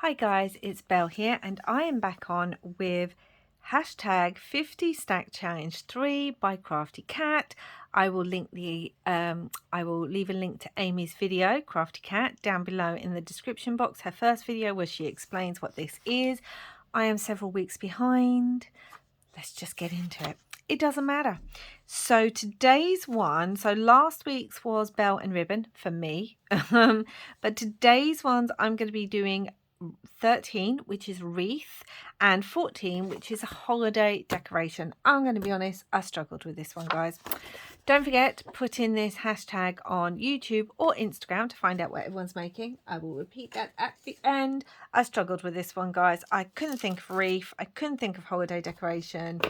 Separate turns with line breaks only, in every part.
Hi guys, it's Belle here and I am back on with hashtag 50 Stack Challenge 3 by Crafty Cat. I will leave a link to Amy's video, Crafty Cat, down below in the description box. Her first video where she explains what this is. I am several weeks behind. Let's just get into it. It doesn't matter. So today's one, so last week's was Bell and Ribbon for me. But today's ones I'm going to be doing 13, which is wreath, and 14, which is a holiday decoration. I'm going to be honest, I struggled with this one, guys. Don't forget to put in this hashtag on YouTube or Instagram to find out what everyone's making. I will repeat that at the end. I struggled with this one, guys. I couldn't think of wreath. I couldn't think of holiday decoration.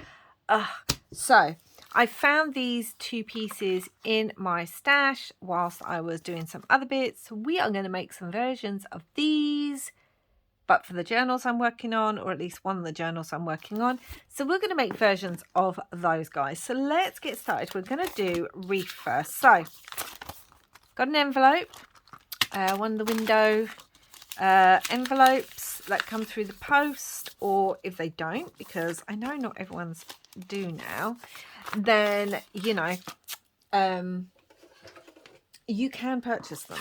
So I found these two pieces in my stash whilst I was doing some other bits. We are going to make some versions of these, but for the journals I'm working on, or at least one of the journals I'm working on. So we're going to make versions of those, guys. So let's get started. We're going to do wreath first. So got an envelope, one of the window envelopes that come through the post, or if they don't, because I know not everyone's do now, then you know you can purchase them.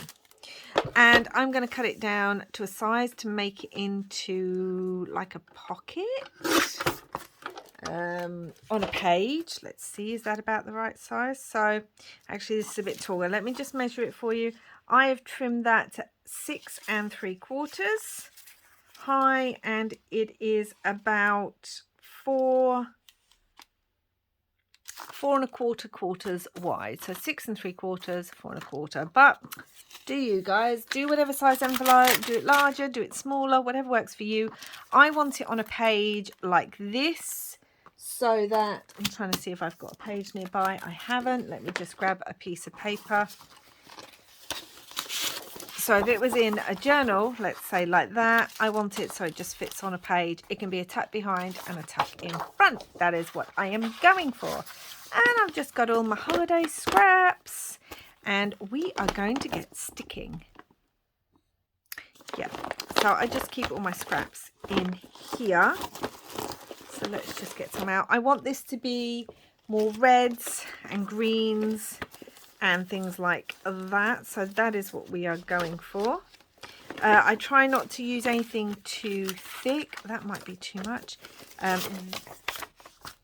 And I'm going to cut it down to a size to make it into like a pocket on a page. Let's see, is that about the right size? So actually this is a bit taller. Let me just measure it for you. I have trimmed that to 6 3/4 high, and it is about 4 1/4 quarters wide. So 6 3/4, 4 1/4. But do you guys do whatever size envelope, do it larger, do it smaller, whatever works for you. I want it on a page like this, so that I'm trying to see if I've got a page nearby. I haven't. Let me just grab a piece of paper. So if it was in a journal, let's say like that, I want it so it just fits on a page. It can be a tuck behind and a tuck in front. That is what I am going for. And I've just got all my holiday scraps, and we are going to get sticking. Yeah, so I just keep all my scraps in here. So let's just get some out. I want this to be more reds and greens and things like that. So that is what we are going for. I try not to use anything too thick. That might be too much.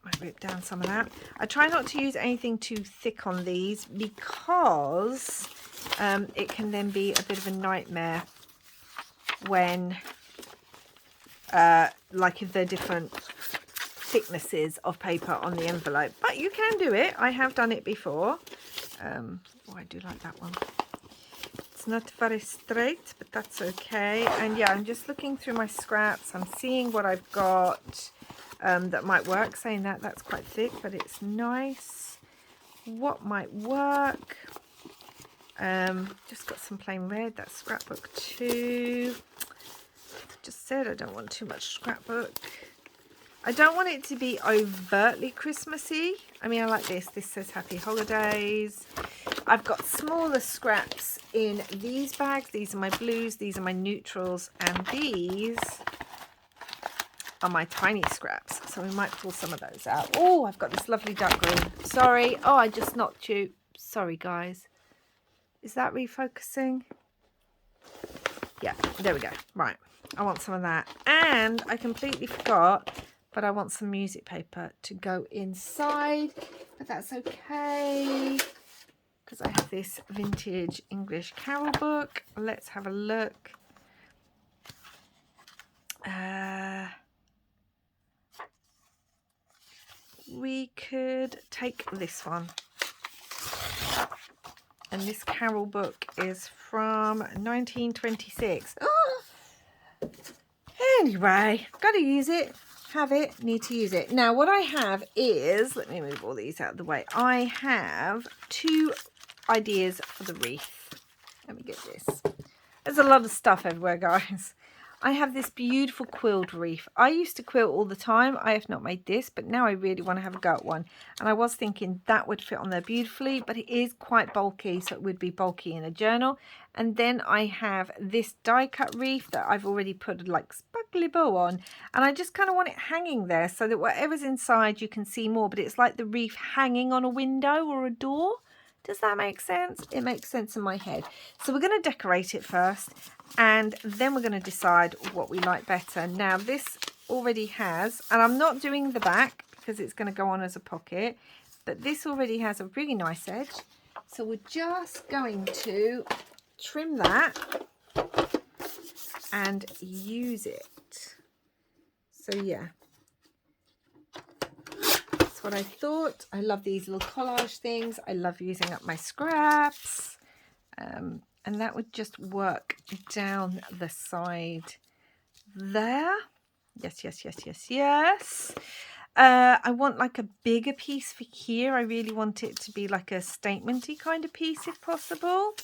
Might rip down some of that. I try not to use anything too thick on these, because it can then be a bit of a nightmare when like if they're different thicknesses of paper on the envelope. But you can do it. I have done it before. I do like that one. It's not very straight, but that's okay. And yeah, I'm just looking through my scraps. I'm seeing what I've got that might work. Saying that, that's quite thick, but it's nice. What might work? Just got some plain red. That's scrapbook 2. Just said I don't want too much scrapbook. I don't want it to be overtly Christmassy. I mean, I like this. This says Happy Holidays. I've got smaller scraps in these bags. These are my blues. These are my neutrals. And these are my tiny scraps. So we might pull some of those out. Oh, I've got this lovely dark green. Sorry. Oh, I just knocked you. Sorry, guys. Is that refocusing? Yeah, there we go. Right. I want some of that. And I completely forgot, but I want some music paper to go inside. But that's okay, because I have this vintage English carol book. Let's have a look. We could take this one. And this carol book is from 1926. Oh! Anyway, got to use it. Have it, need to use it. Now what I have is, let me move all these out of the way. I have 2 ideas for the wreath. Let me get this. There's a lot of stuff everywhere, guys. I have this beautiful quilled wreath. I used to quilt all the time. I have not made this, but now I really want to have a go at one. And I was thinking that would fit on there beautifully, but it is quite bulky, so it would be bulky in a journal. And then I have this die cut wreath that I've already put like sparkly bow on. And I just kind of want it hanging there so that whatever's inside you can see more, but it's like the wreath hanging on a window or a door. Does that make sense? It makes sense in my head. So we're going to decorate it first, and then we're going to decide what we like better. Now this already has, and I'm not doing the back because it's going to go on as a pocket, but this already has a really nice edge. So we're just going to trim that and use it. So yeah. What I thought. I love these little collage things. I love using up my scraps, and that would just work down the side there. Yes. I want like a bigger piece for here. I really want it to be like a statement-y kind of piece if possible.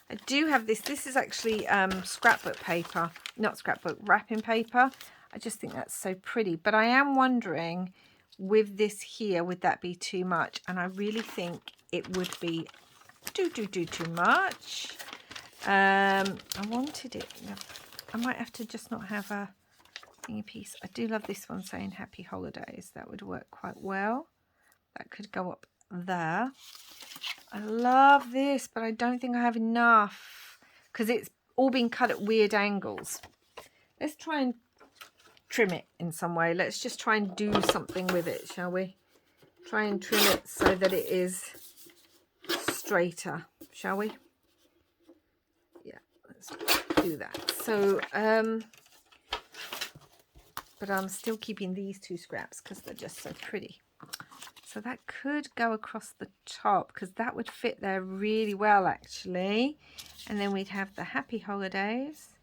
I do have this. This is actually scrapbook paper, not scrapbook, wrapping paper. I just think that's so pretty, but I am wondering, with this here, would that be too much? And I really think it would be too much. I wanted it. I might have to just not have a thingy piece. I do love this one saying happy holidays. That would work quite well. That could go up there. I love this, but I don't think I have enough because it's all been cut at weird angles. Let's try and trim it in some way. Let's just try and do something with it, shall we? Try and trim it so that it is straighter, shall we? Yeah, let's do that. So but I'm still keeping these two scraps because they're just so pretty. So that could go across the top because that would fit there really well actually. And then we'd have the happy holidays.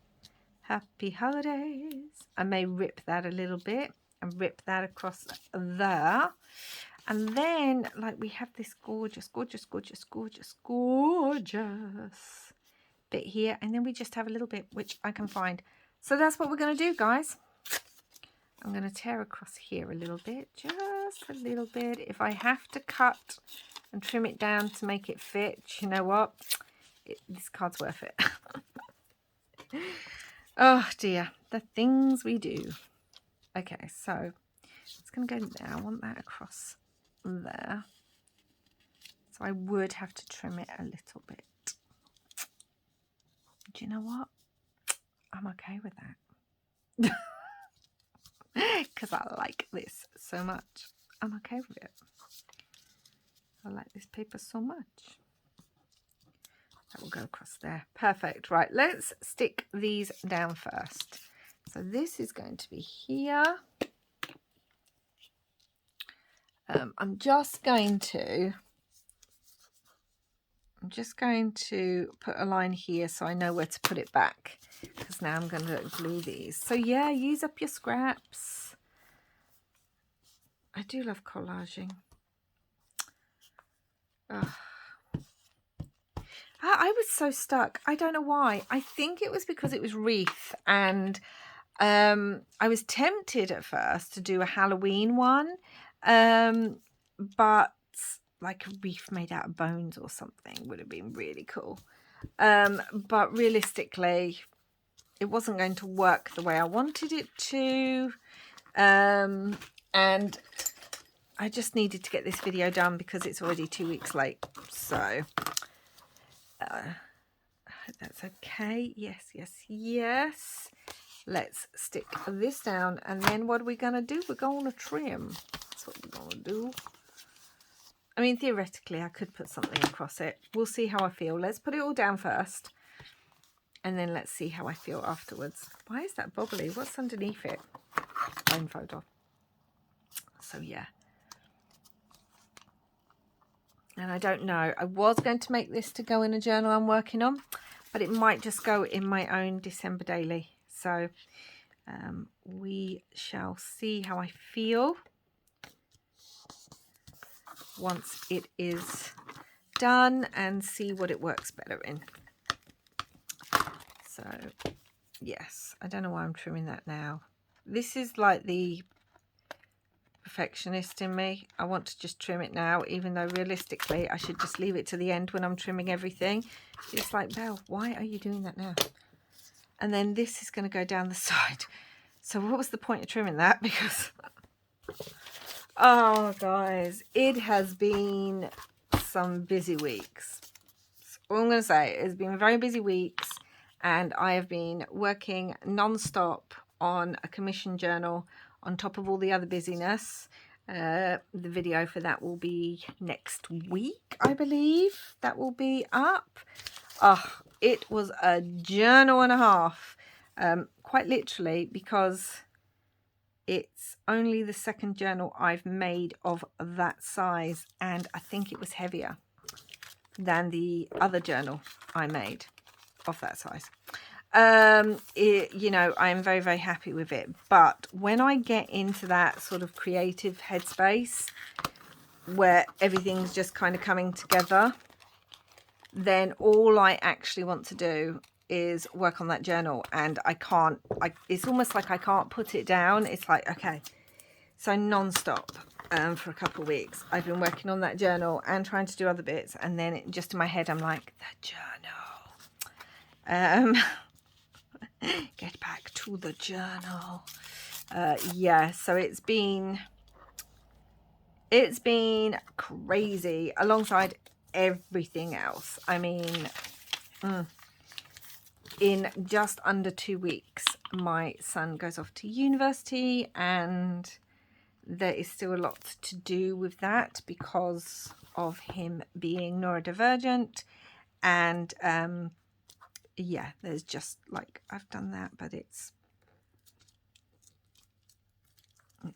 Happy holidays. I may rip that a little bit and rip that across there. And then like we have this gorgeous bit here. And then we just have a little bit which I can find. So that's what we're going to do, guys. I'm going to tear across here a little bit, just a little bit. If I have to cut and trim it down to make it fit, you know what? This card's worth it. Oh dear, the things we do. Okay, so it's going to go there. I want that across there. So I would have to trim it a little bit. Do you know what? I'm okay with that. Because I like this so much. I'm okay with it. I like this paper so much. That will go across there. Perfect. Right, let's stick these down first. So this is going to be here. I'm just going to put a line here so I know where to put it back, because now I'm going to glue these. So yeah, use up your scraps. I do love collaging. I was so stuck. I don't know why. I think it was because it was Wreath, and I was tempted at first to do a Halloween one, but like a wreath made out of bones or something would have been really cool. But realistically, it wasn't going to work the way I wanted it to. And I just needed to get this video done because it's already 2 weeks late. So that's okay. Yes. Let's stick this down. And then what are we going to do? We're going to trim. That's what we're going to do. I mean, theoretically, I could put something across it. We'll see how I feel. Let's put it all down first. And then let's see how I feel afterwards. Why is that bobbly? What's underneath it? Phone photo. So, yeah. And I don't know. I was going to make this to go in a journal I'm working on, but it might just go in my own December daily. So, we shall see how I feel once it is done and see what it works better in. So Yes, I don't know why I'm trimming that now. This is like the perfectionist in me. I want to just trim it now, even though realistically I should just leave it to the end when I'm trimming everything. It's like, Belle, why are you doing that now? And then this is going to go down the side. So what was the point of trimming that? Because, oh guys, it has been some busy weeks. That's all I'm going to say. It's been very busy weeks, and I have been working non-stop on a commission journal on top of all the other busyness. The video for that will be next week, I believe. That will be up. Oh, it was a journal and a half, quite literally, because it's only the second journal I've made of that size, and I think it was heavier than the other journal I made of that size. You know, I'm very, very happy with it. But when I get into that sort of creative headspace where everything's just kind of coming together, then all I actually want to do is work on that journal, and it's almost like I can't put it down. It's like, okay, so non-stop for a couple of weeks I've been working on that journal and trying to do other bits, and then just in my head I'm like, the journal, get back to the journal. Yeah, so it's been crazy alongside everything else. I mean, in just under 2 weeks my son goes off to university, and there is still a lot to do with that because of him being neurodivergent. And yeah, there's just like, I've done that, but it's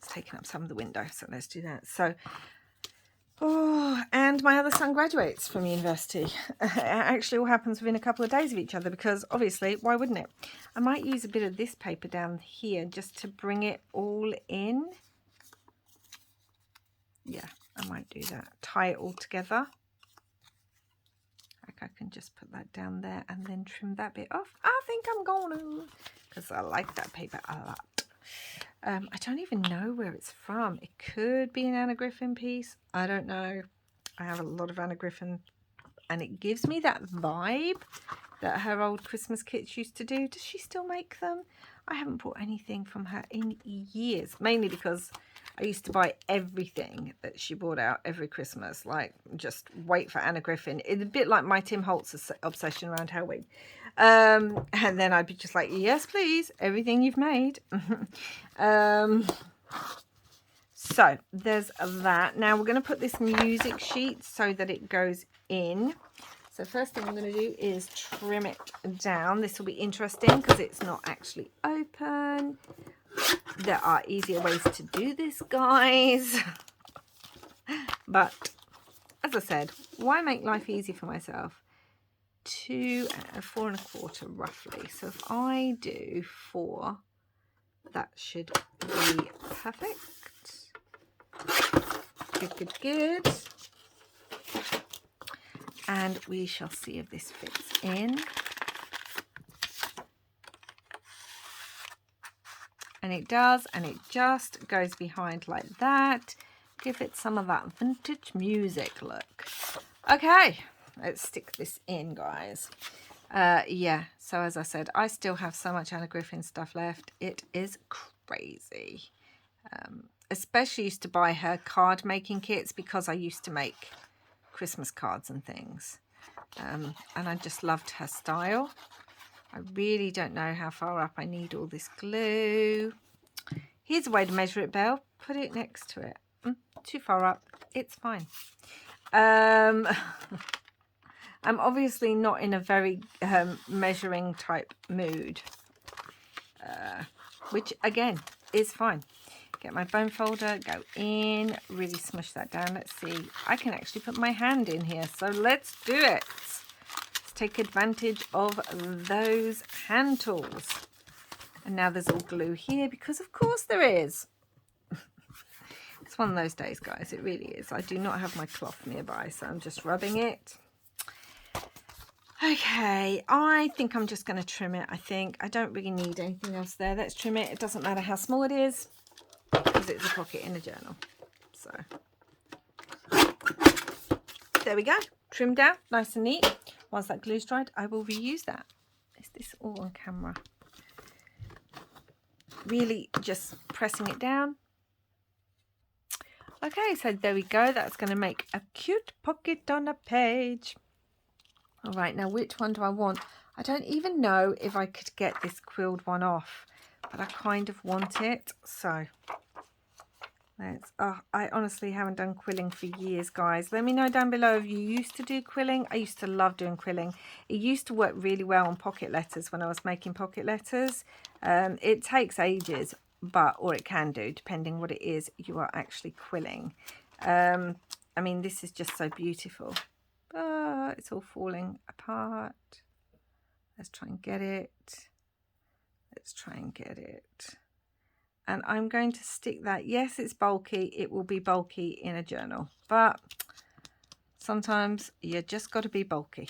taken up some of the window, so let's do that. So, oh, and my other son graduates from university. It actually all happens within a couple of days of each other, because obviously, why wouldn't it? I might use a bit of this paper down here just to bring it all in. Yeah, I might do that. Tie it all together. Like, I can just put that down there and then trim that bit off. I think I'm going to, because I like that paper a lot. I don't even know where it's from. It could be an Anna Griffin piece. I don't know. I have a lot of Anna Griffin, and it gives me that vibe that her old Christmas kits used to do. Does she still make them? I haven't bought anything from her in years, mainly because I used to buy everything that she brought out every Christmas. Like, just wait for Anna Griffin. It's a bit like my Tim Holtz obsession around Halloween. And then I'd be just like, yes, please, everything you've made. So there's that. Now we're going to put this music sheet so that it goes in. So first thing I'm going to do is trim it down. This will be interesting because it's not actually open. There are easier ways to do this, guys. But as I said, why make life easy for myself? 4 1/4 roughly. So if I do 4, that should be perfect. Good, good, good. And we shall see if this fits in. And it does, and it just goes behind like that. Give it some of that vintage music look. Okay, let's stick this in, guys. Yeah, so as I said, I still have so much Anna Griffin stuff left. It is crazy. Especially used to buy her card making kits because I used to make Christmas cards and things. And I just loved her style. I really don't know how far up I need all this glue. Here's a way to measure it, Belle. Put it next to it. Too far up. It's fine. I'm obviously not in a very measuring type mood. Which, again, is fine. Get my bone folder, go in, really smush that down. Let's see. I can actually put my hand in here. So let's do it. Let's take advantage of those hand tools. And now there's all glue here because of course there is. It's one of those days, guys. It really is. I do not have my cloth nearby, so I'm just rubbing it. Okay, I think I'm just going to trim it. I don't really need anything else there. Let's trim it. It doesn't matter how small it is because it's a pocket in a journal. So there we go. Trimmed out, nice and neat. Once that glue's dried, I will reuse that. Is this all on camera? Really just pressing it down. Okay, so there we go. That's going to make a cute pocket on a page. All right, now which one do I want? I don't even know if I could get this quilled one off, but I kind of want it. So let's, I honestly haven't done quilling for years, guys. Let me know down below if you used to do quilling. I used to love doing quilling. It used to work really well on pocket letters when I was making pocket letters. It takes ages, or it can do, depending what it is you are actually quilling. I mean, this is just so beautiful. It's all falling apart. Let's try and get it. Let's try and get it. And I'm going to stick that. Yes, it's bulky. It will be bulky in a journal, but sometimes you just got to be bulky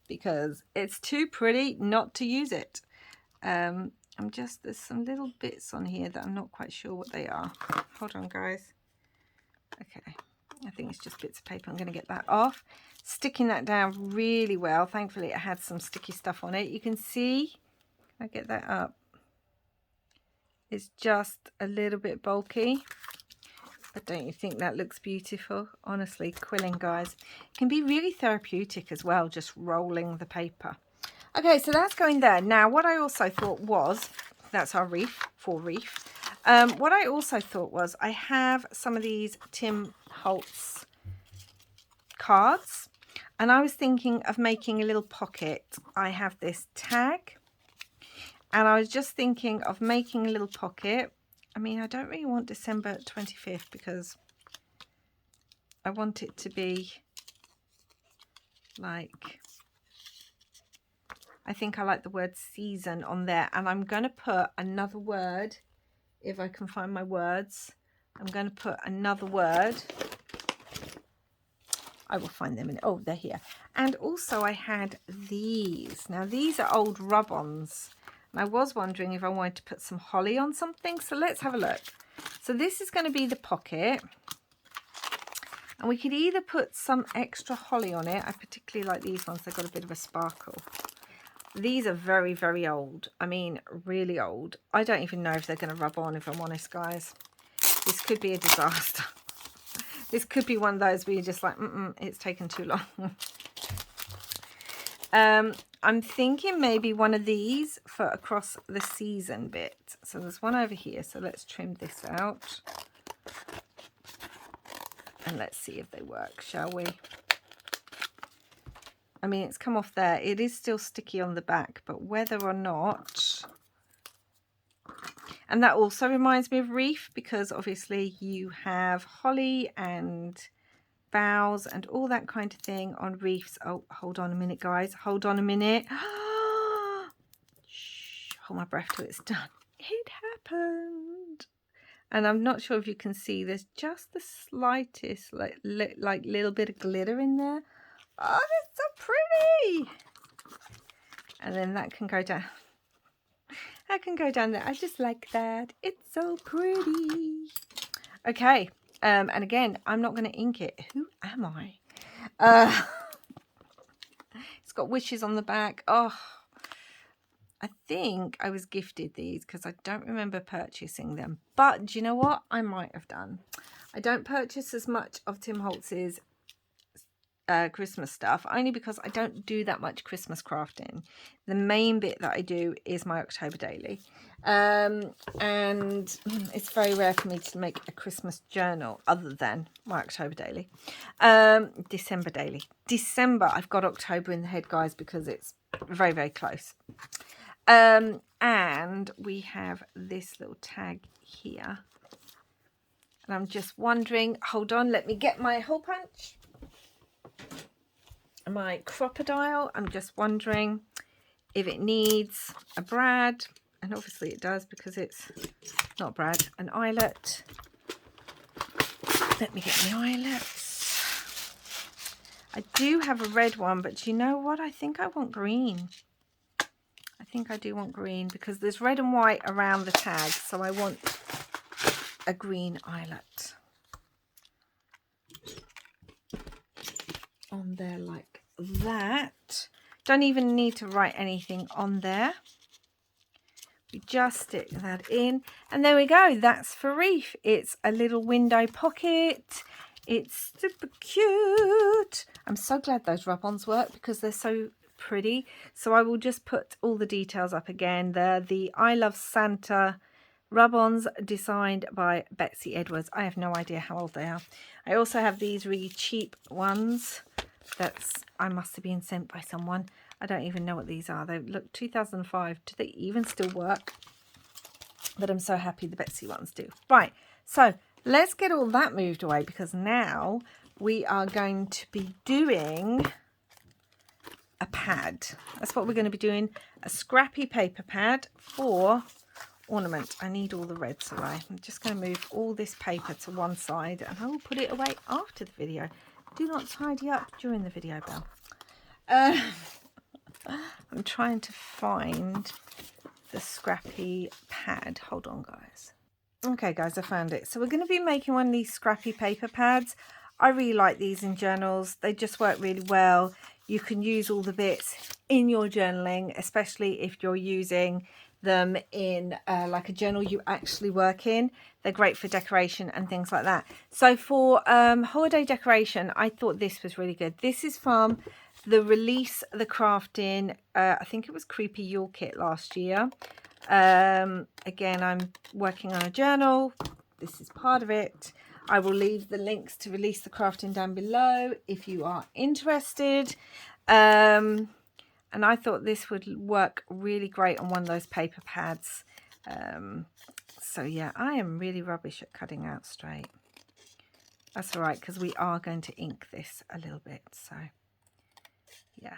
because it's too pretty not to use it. There's some little bits on here that I'm not quite sure what they are. Hold on, guys. Okay. I think it's just bits of paper. I'm going to get that off. Sticking that down really well. Thankfully, it had some sticky stuff on it. You can see, I get that up. It's just a little bit bulky. But don't you think that looks beautiful? Honestly, quilling, guys, can be really therapeutic as well, just rolling the paper. Okay, so that's going there. Now, what I also thought was, that's our wreath, for wreath. What I also thought was, I have some of these Tim Holtz cards, and I was thinking of making a little pocket. I have this tag, and I was just thinking of making a little pocket. I mean, I don't really want December 25th because I want it to be like, I think I like the word season on there, and I'm going to put another word. If I can find my words, I'm going to put another word. I will find them in, oh, they're here. And also I had these. Now these are old rub-ons. And I was wondering if I wanted to put some holly on something. So let's have a look. So this is going to be the pocket. And we could either put some extra holly on it. I particularly like these ones. They've got a bit of a sparkle. These are very, very old. I mean, really old. I don't even know if they're going to rub on, if I'm honest, guys. This could be a disaster. This could be one of those where you're just like, it's taken too long. I'm thinking maybe one of these for across the season bit. So there's one over here. So let's trim this out. And let's see if they work, shall we? I mean, it's come off there. It is still sticky on the back, but whether or not... And that also reminds me of wreath, because obviously you have holly and boughs and all that kind of thing on wreaths. Oh, hold on a minute, guys. Hold on a minute. Shh, hold my breath till it's done. It happened. And I'm not sure if you can see, there's just the slightest, like little bit of glitter in there. Oh, it's so pretty. And then that can go down. That can go down there. I just like that. It's so pretty. Okay. And again, I'm not going to ink it. Who am I? It's got wishes on the back. Oh, I think I was gifted these because I don't remember purchasing them. But do you know what? I might have done. I don't purchase as much of Tim Holtz's Christmas stuff, only because I don't do that much Christmas crafting. The main bit that I do is my October daily, and it's very rare for me to make a Christmas journal other than my October daily. December daily. December, I've got October in the head, guys, because it's very, very close. And we have this little tag here, and I'm just wondering, hold on, let me get my hole punch. My crocodile, I'm just wondering if it needs a brad, and obviously it does because it's not brad, an eyelet. Let me get my eyelets. I do have a red one, but you know what? I think I want green. I think I do want green because there's red and white around the tag, so I want a green eyelet on there like that. Don't even need to write anything on there. We just stick that in, and there we go. That's for Wreath. It's a little window pocket. It's super cute. I'm so glad those rub-ons work because they're so pretty. So I will just put all the details up again. They're the I Love Santa rub-ons designed by Betsy Edwards. I have no idea how old they are. I also have these really cheap ones I must have been sent by someone. I don't even know what these are. They look 2005. Do they even still work? But I'm so happy the Betsy ones do. Right, so let's get all that moved away because now we are going to be doing a pad. That's what we're going to be doing, a scrappy paper pad for ornament. I need all the reds away. I'm just going to move all this paper to one side and I will put it away after the video. Do not tidy up during the video, Belle. I'm trying to find the scrappy pad. Hold on, guys. Okay, guys, I found it. So we're going to be making one of these scrappy paper pads. I really like these in journals. They just work really well. You can use all the bits in your journaling, especially if you're using them in like a journal you actually work in. They're great for decoration and things like that. So for holiday decoration, I thought this was really good. This is from the Release the Crafting, I think it was Creepy Yule Kit last year. Again, I'm working on a journal. This is part of it. I will leave the links to Release the Crafting down below if you are interested. And I thought this would work really great on one of those paper pads. So yeah, I am really rubbish at cutting out straight. That's all right, because we are going to ink this a little bit. So yeah,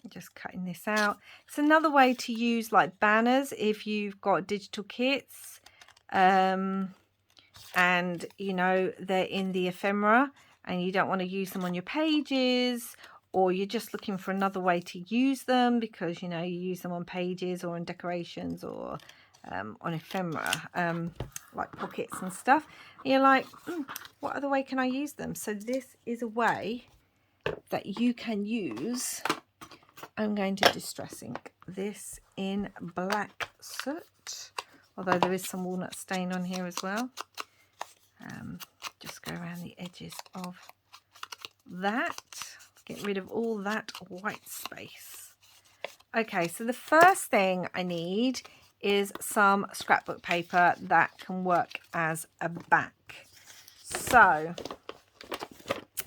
I'm just cutting this out. It's another way to use like banners if you've got digital kits. And you know, they're in the ephemera and you don't want to use them on your pages, or you're just looking for another way to use them because, you know, you use them on pages or in decorations or on ephemera, like pockets and stuff. And you're like, what other way can I use them? So this is a way that you can use. I'm going to distress ink this in black soot, although there is some walnut stain on here as well. Just go around the edges of that. Get rid of all that white space. Okay, so the first thing I need is some scrapbook paper that can work as a back. So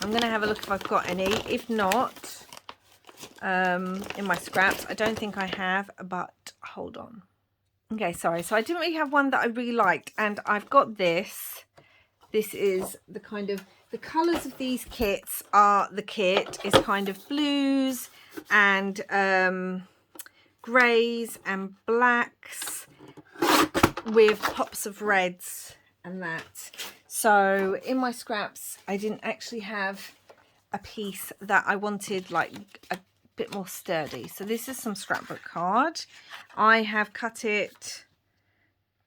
I'm going to have a look if I've got any. If not, in my scraps, I don't think I have, but hold on. Okay, sorry. So I didn't really have one that I really liked, and I've got this. This is the kind of, the colours of these kits are, the kit is kind of blues and greys and blacks with pops of reds and that. So in my scraps, I didn't actually have a piece that I wanted like a bit more sturdy. So this is some scrapbook card. I have cut it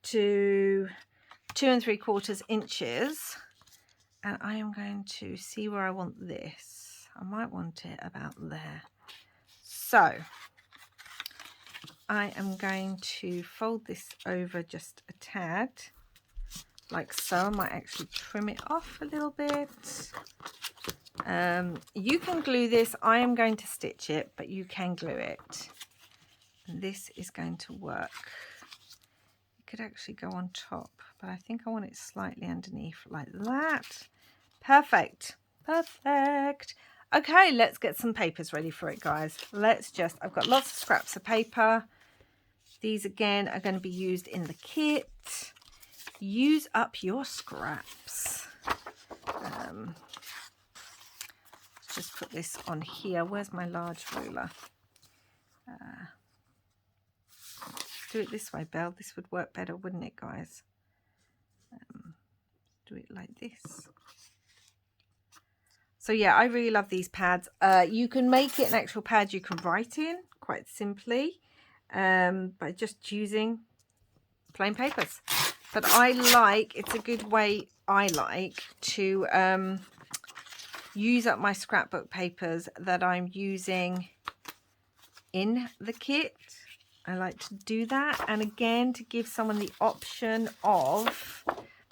to 2 3/4 inches, and I am going to see where I want this. I might want it about there. So I am going to fold this over just a tad, like so. I might actually trim it off a little bit. You can glue this. I am going to stitch it, but you can glue it. And this is going to work. It could actually go on top, but I think I want it slightly underneath like that. Perfect. Perfect. Okay, let's get some papers ready for it, guys. I've got lots of scraps of paper. These again are going to be used in the kit. Use up your scraps. Just put this on here. Where's my large ruler? Do it this way, Belle. This would work better, wouldn't it, guys? Do it like this. So yeah, I really love these pads. You can make it an actual pad you can write in quite simply by just using plain papers. But it's a good way I like to use up my scrapbook papers that I'm using in the kit. I like to do that, and again to give someone the option of,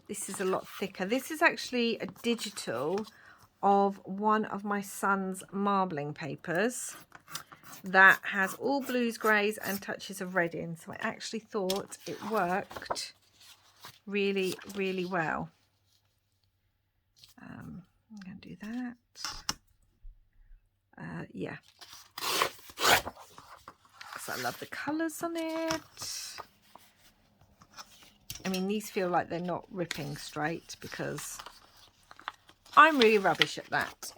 this is a lot thicker. This is actually a digital of one of my son's marbling papers that has all blues, greys and touches of red in. So I actually thought it worked really, really well. I'm going to do that. Yeah. Because I love the colours on it. I mean, these feel like they're not ripping straight because I'm really rubbish at that.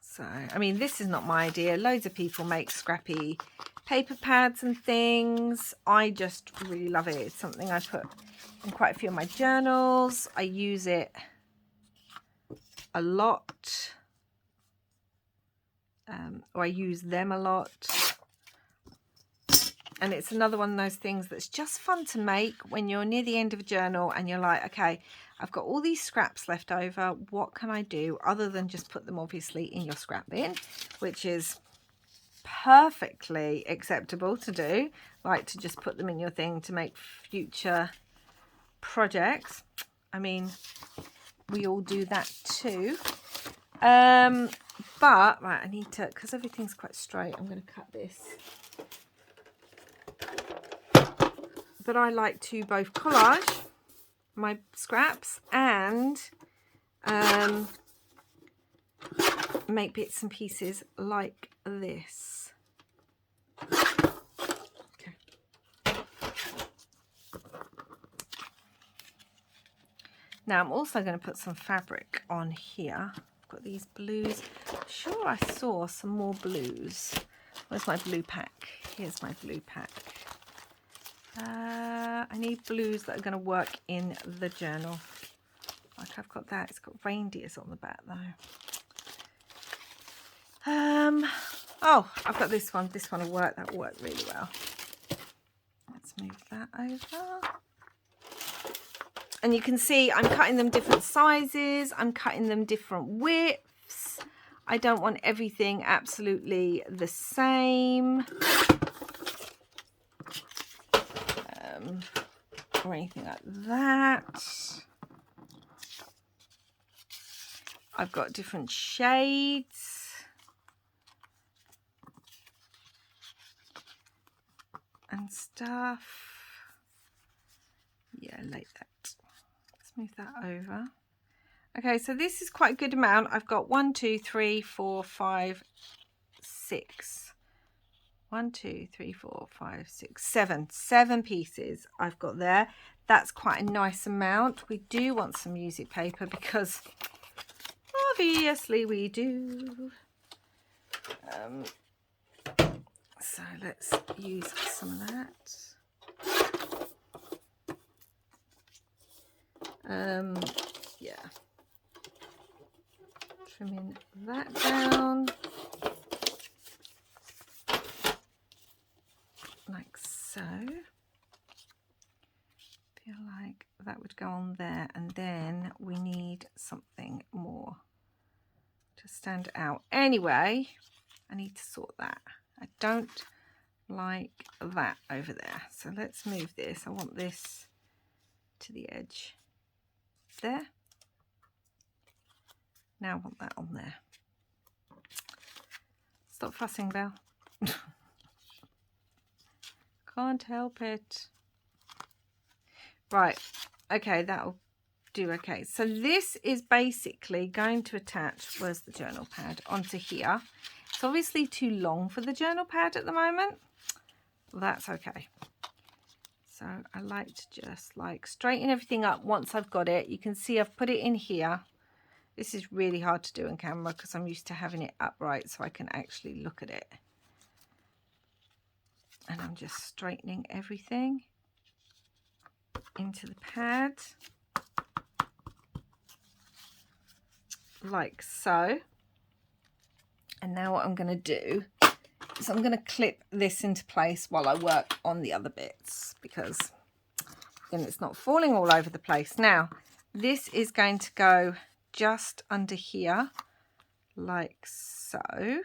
So, I mean, this is not my idea. Loads of people make scrappy paper pads and things. I just really love it. It's something I put in quite a few of my journals. I use it a lot. Or I use them a lot. And it's another one of those things that's just fun to make when you're near the end of a journal and you're like, okay, I've got all these scraps left over. What can I do other than just put them obviously in your scrap bin, which is perfectly acceptable to do, like to just put them in your thing to make future projects. I mean, we all do that too. But right, I need to, because everything's quite straight, I'm going to cut this. But I like to both collage my scraps and make bits and pieces like this. Okay. Now I'm also going to put some fabric on here. I've got these blues. I'm sure I saw some more blues. Where's my blue pack? Here's my blue pack. I need blues that are going to work in the journal. Like I've got that. It's got reindeers on the back though. Oh, I've got this one. This one will work. That will work really well. Let's move that over. And you can see I'm cutting them different sizes. I'm cutting them different widths. I don't want everything absolutely the same. Or anything like that. I've got different shades. And stuff. Yeah, like that. Let's move that over. Okay, so this is quite a good amount. I've got 1, 2, 3, 4, 5, 6. 1, 2, 3, 4, 5, 6, 7. 7 pieces I've got there. That's quite a nice amount. We do want some music paper because obviously we do. So let's use some of that. Yeah. Trimming that down. Like so. Feel like that would go on there, and then we need something more to stand out. Anyway, I need to sort that. I don't like that over there, so let's move this. I want this to the edge there. Now I want that on there. Stop fussing, Belle. Can't help it. Right, okay, that'll do. Okay, so this is basically going to attach, where's the journal pad, onto here. It's obviously too long for the journal pad at the moment. That's okay. So I like to just like straighten everything up once I've got it. You can see I've put it in here. This is really hard to do on camera because I'm used to having it upright so I can actually look at it. And I'm just straightening everything into the pad. like so. And now what I'm going to do is I'm going to clip this into place while I work on the other bits, because then it's not falling all over the place. Now, this is going to go just under here, like so.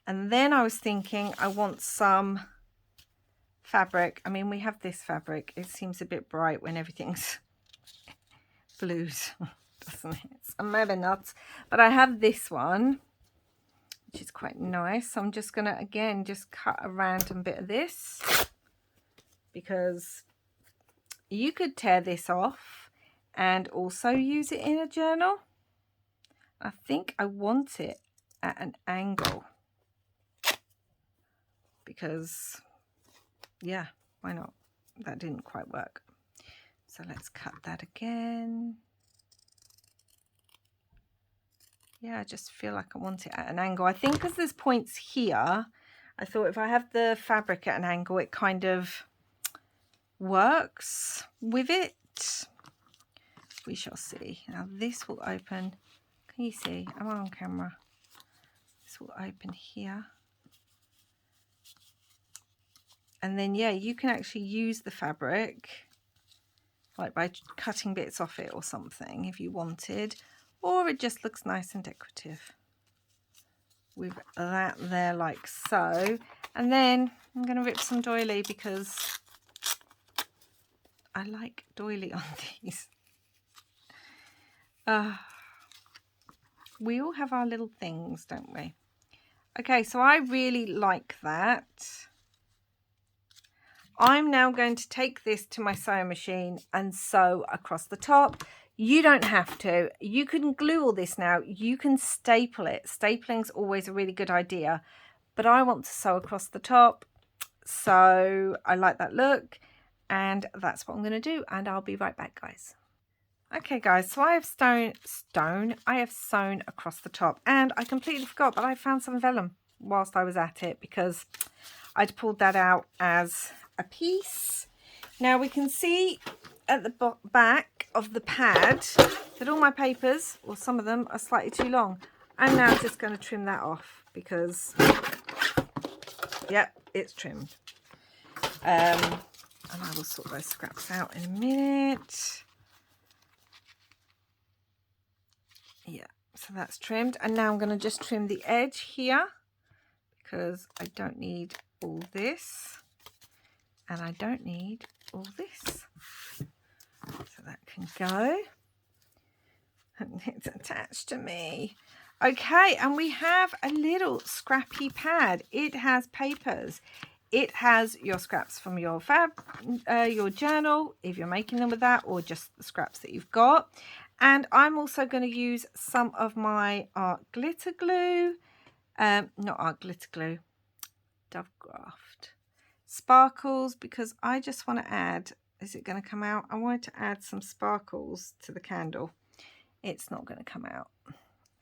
And then I was thinking I want some fabric. I mean, we have this fabric. It seems a bit bright when everything's blues, doesn't it? I'm maybe nuts. But I have this one, which is quite nice. So I'm just going to, again, just cut a random bit of this, because you could tear this off and also use it in a journal. I think I want it at an angle, because, yeah, why not? That didn't quite work. So let's cut that again. Yeah, I just feel like I want it at an angle. I think because there's points here, I thought if I have the fabric at an angle, it kind of works with it. We shall see. Now this will open. Can you see? I'm on camera. This will open here. And then, yeah, you can actually use the fabric, like by cutting bits off it or something if you wanted. Or it just looks nice and decorative with that there, like so. And then I'm going to rip some doily, because I like doily on these. We all have our little things, don't we? Okay, so I really like that. I'm now going to take this to my sewing machine and sew across the top. You don't have to. You can glue all this now. You can staple it. Stapling's always a really good idea. But I want to sew across the top. So I like that look. And that's what I'm going to do. And I'll be right back, guys. Okay, guys. So I have sewn across the top. And I completely forgot, but I found some vellum whilst I was at it, because I'd pulled that out as a piece. Now we can see at the back of the pad that all my papers, or some of them, are slightly too long. I'm now just going to trim that off, because yep, it's trimmed. And I will sort those scraps out in a minute. Yeah, so that's trimmed. And now I'm going to just trim the edge here, because I don't need all this. And I don't need all this. So that can go. And it's attached to me. Okay, and we have a little scrappy pad. It has papers. It has your scraps from your your journal, if you're making them with that, or just the scraps that you've got. And I'm also going to use some of my art glitter glue. Not art glitter glue. Dove Graft. Sparkles, because I just want to add, is it going to come out? I wanted to add some sparkles to the candle. It's not going to come out.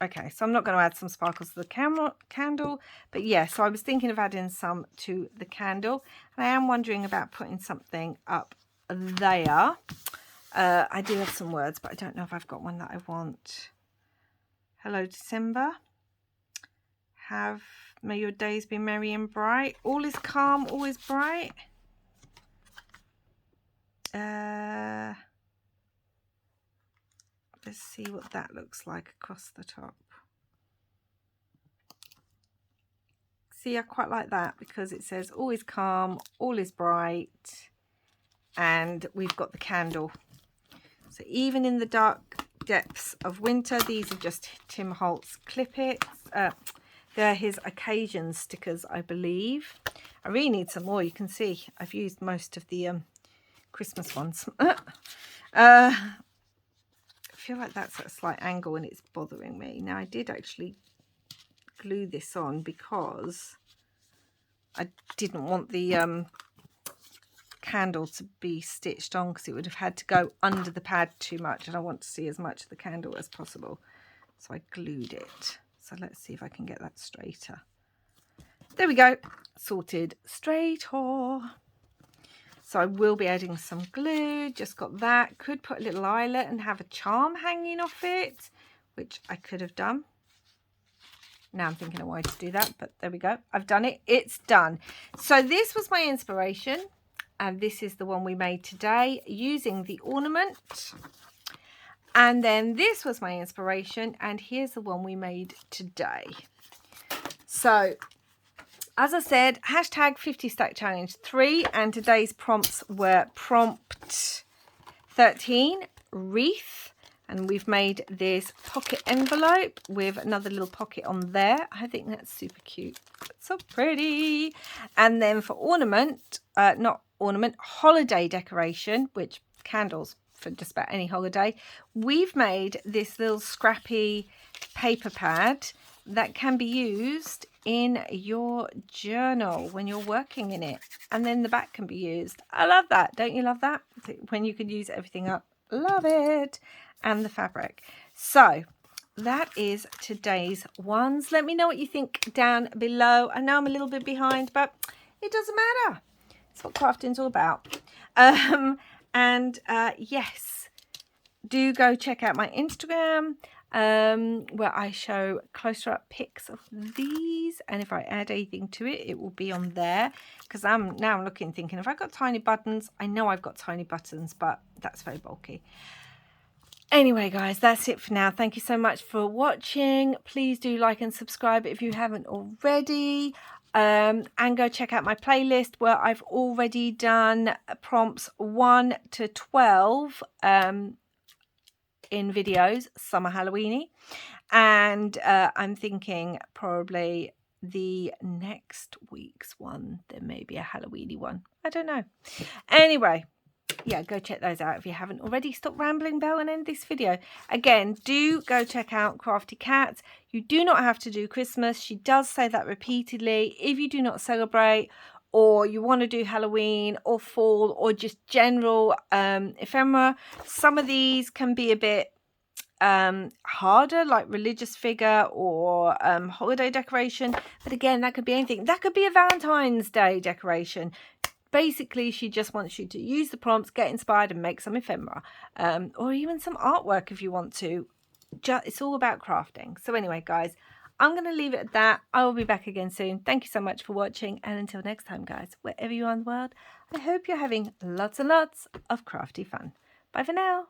Okay, so I'm not going to add some sparkles to the candle, but yeah, so I was thinking of adding some to the candle, and I am wondering about putting something up there. I do have some words, but I don't know if I've got one that I want. Hello, December. May your days be merry and bright. All is calm, all is bright. Let's see what that looks like across the top. See, I quite like that, because it says all is calm, all is bright, and we've got the candle. So even in the dark depths of winter, these are just Tim Holtz Clip Its. They're his occasion stickers, I believe. I really need some more. You can see I've used most of the Christmas ones. I feel like that's at a slight angle and it's bothering me. Now, I did actually glue this on because I didn't want the candle to be stitched on, because it would have had to go under the pad too much, and I want to see as much of the candle as possible. So I glued it. So let's see if I can get that straighter. There we go. Sorted straighter. So I will be adding some glue. Just got that. Could put a little eyelet and have a charm hanging off it. which I could have done. Now I'm thinking of why to do that, but there we go. I've done it. It's done. So this was my inspiration, and this is the one we made today using the ornament. And then this was my inspiration, and here's the one we made today. So as I said, hashtag 50 stack challenge 3, and today's prompts were prompt 13, wreath, and we've made this pocket envelope with another little pocket on there. I think that's super cute. It's so pretty. And then for ornament, not ornament, holiday decoration, which candles for just about any holiday, we've made this little scrappy paper pad that can be used in your journal when you're working in it, and then the back can be used. I love that. Don't you love that? When you can use everything up. Love it. And the fabric. So that is today's ones. Let me know what you think down below. I know I'm a little bit behind, but it doesn't matter. It's what crafting's all about. Yes, do go check out my Instagram, where I show closer up pics of these, and if I add anything to it, it will be on there, because I'm looking, thinking, if I've got tiny buttons, I know I've got tiny buttons, but that's very bulky. Anyway, guys, that's it for now. Thank you so much for watching. Please do like and subscribe if you haven't already. And go check out my playlist where I've already done prompts 1 to 12 in videos. Some are Halloweeny. And I'm thinking probably the next week's one, there may be a Halloweeny one. I don't know. Anyway. Yeah, go check those out if you haven't already. Stop rambling, Belle, and end this video. Again, do go check out Crafty Cat. You do not have to do Christmas. She does say that repeatedly. If you do not celebrate, or you want to do Halloween or fall, or just general ephemera, some of these can be a bit harder, like religious figure or holiday decoration. But again, that could be anything. That could be a Valentine's Day decoration. Basically, she just wants you to use the prompts, get inspired, and make some ephemera, or even some artwork if you want to. It's all about crafting. So anyway, guys, I'm going to leave it at that. I will be back again soon. Thank you so much for watching, and until next time, guys, wherever you are in the world, I hope you're having lots and lots of crafty fun. Bye for now.